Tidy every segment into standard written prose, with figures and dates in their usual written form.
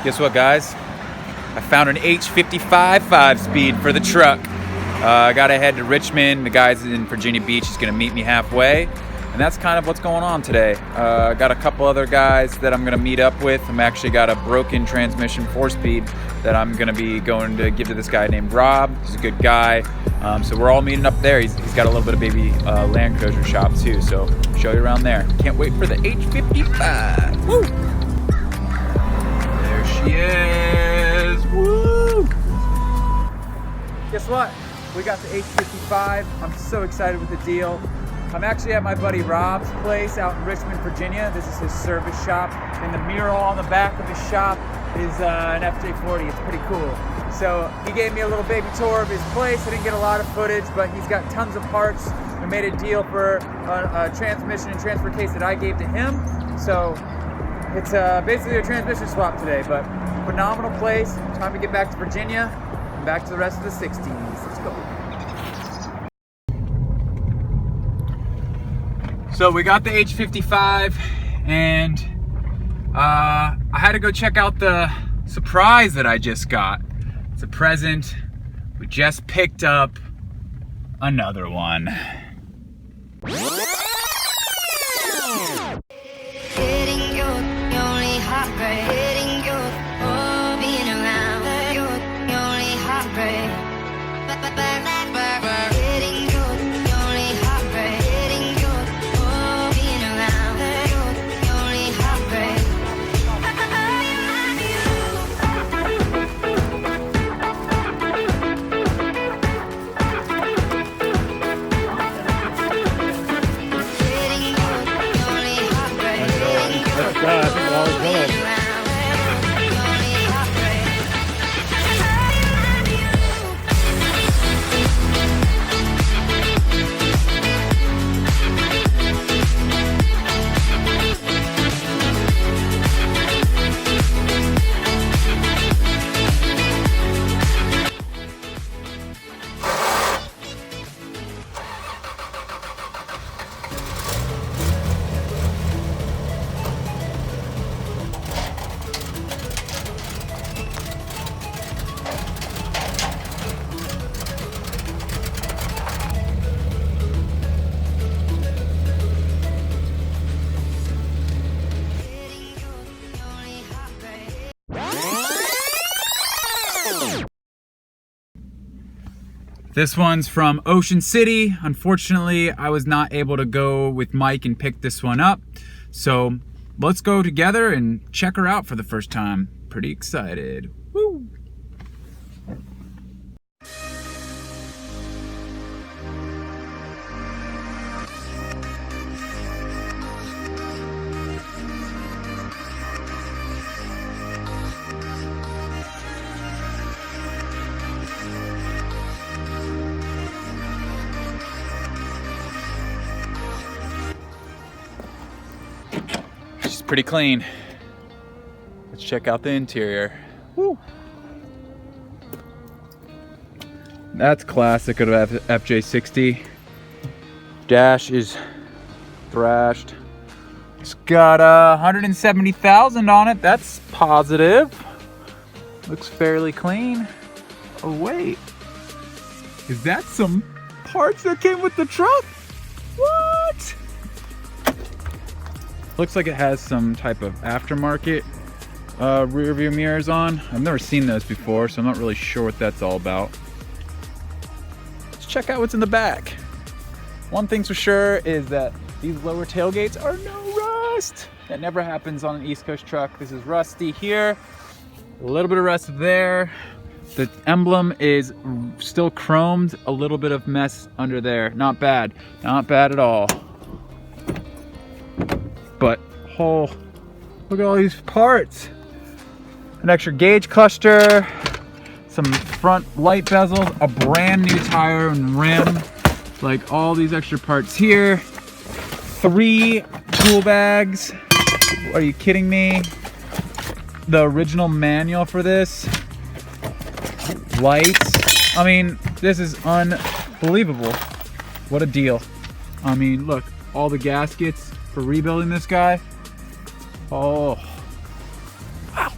Guess what, guys? I found an H55 5-speed for the truck. I gotta head to Richmond. The guy's in Virginia Beach. He's gonna meet me halfway. And that's kind of what's going on today. I got a couple other guys that I'm gonna meet up with. I'm actually got a broken transmission 4-speed that I'm gonna be going to give to this guy named Rob. He's a good guy. So we're all meeting up there. He's got a little bit of baby Land Cruiser shop too. So I'll show you around there. Can't wait for the H55. Woo! There she is. Woo! Guess what? We got the H55. I'm so excited with the deal. I'm actually at my buddy Rob's place out in Richmond, Virginia. This is his service shop. And the mural on the back of his shop is an FJ60. It's pretty cool. So he gave me a little baby tour of his place. I didn't get a lot of footage, but he's got tons of parts. We made a deal for a transmission and transfer case that I gave to him. So it's basically a transmission swap today, but phenomenal place. Time to get back to Virginia and back to the rest of the 60s. Let's go. So we got the H55 and I had to go check out the surprise that I just got. It's a present. We just picked up another one. Getting you, the only heartbreak. Getting you, oh, being around. You, the only heartbreak. Getting you, the only heartbreak. Getting you, oh, being around. You, the only heartbreak. Getting you, the only heartbreak. Getting you, oh, being around. This one's from Ocean City. Unfortunately, I was not able to go with Mike and pick this one up. So let's go together and check her out for the first time. Pretty excited. Woo! Pretty clean. Let's check out the interior. Woo. That's classic of FJ60. Dash is thrashed. It's got 170,000 on it. That's positive. Looks fairly clean. Oh wait, is that some parts that came with the truck? What? Looks like it has some type of aftermarket rear view mirrors on. I've never seen those before, so I'm not really sure what that's all about. Let's check out what's in the back. One thing's for sure is that these lower tailgates are no rust. That never happens on an East Coast truck. This is rusty here, a little bit of rust there. The emblem is still chromed, a little bit of mess under there. Not bad, not bad at all. But, oh, look at all these parts. An extra gauge cluster, some front light bezels, a brand new tire and rim, like all these extra parts here. 3 tool bags. Are you kidding me? The original manual for this. Lights. I mean, this is unbelievable. What a deal. I mean, look, all the gaskets for rebuilding this guy. Oh, wow.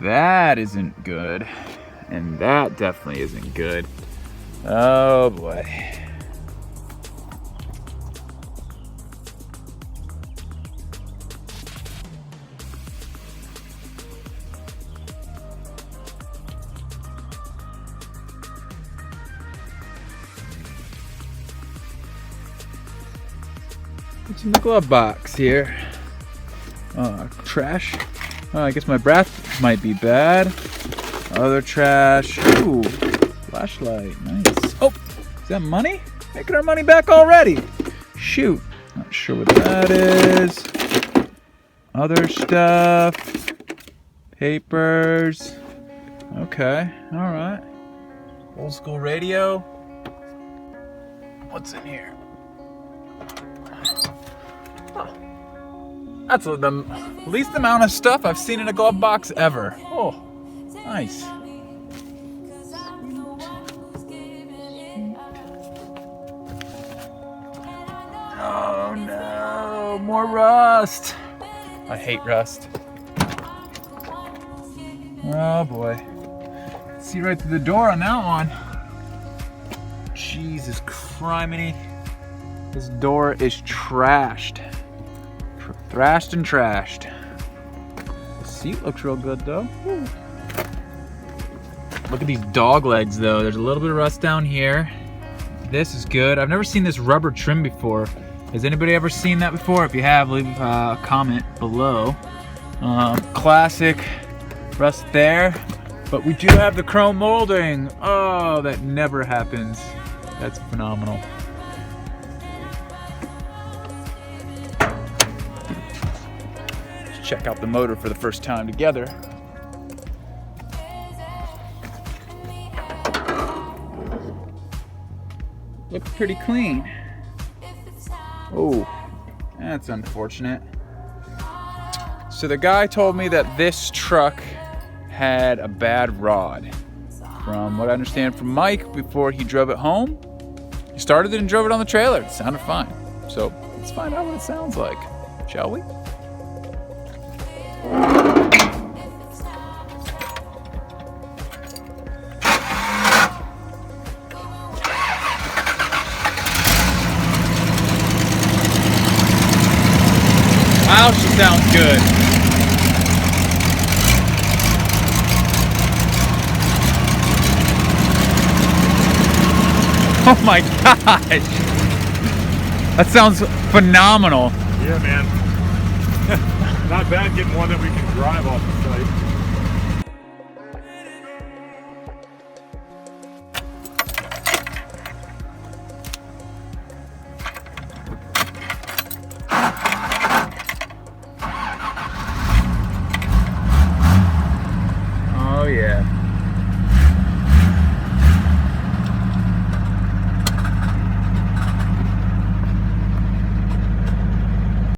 that isn't good. And that definitely isn't good. Oh boy. What's in the glove box here? Trash. I guess my breath might be bad. Other trash. Ooh, flashlight. Nice. Oh, is that money? Making our money back already. Shoot. Not sure what that is. Other stuff. Papers. Okay. All right. Old school radio. What's in here? That's the least amount of stuff I've seen in a glove box ever. Oh, nice. Oh no, more rust. I hate rust. Oh boy. See right through the door on that one. Jesus criminy. This door is trashed. Thrashed and trashed. The seat looks real good though. Woo. Look at these dog legs though. There's a little bit of rust down here. This is good. I've never seen this rubber trim before. Has anybody ever seen that before? If you have, leave a comment below. Classic rust there. But we do have the chrome molding. Oh, that never happens. That's phenomenal. Check out the motor for the first time together. Looks pretty clean. Oh, that's unfortunate. So the guy told me that this truck had a bad rod. From what I understand from Mike, before he drove it home, he started it and drove it on the trailer. It sounded fine. So let's find out what it sounds like, shall we? Wow, she sounds good. Oh my gosh. That sounds phenomenal. Yeah, man. Not bad getting one that we can drive off the site.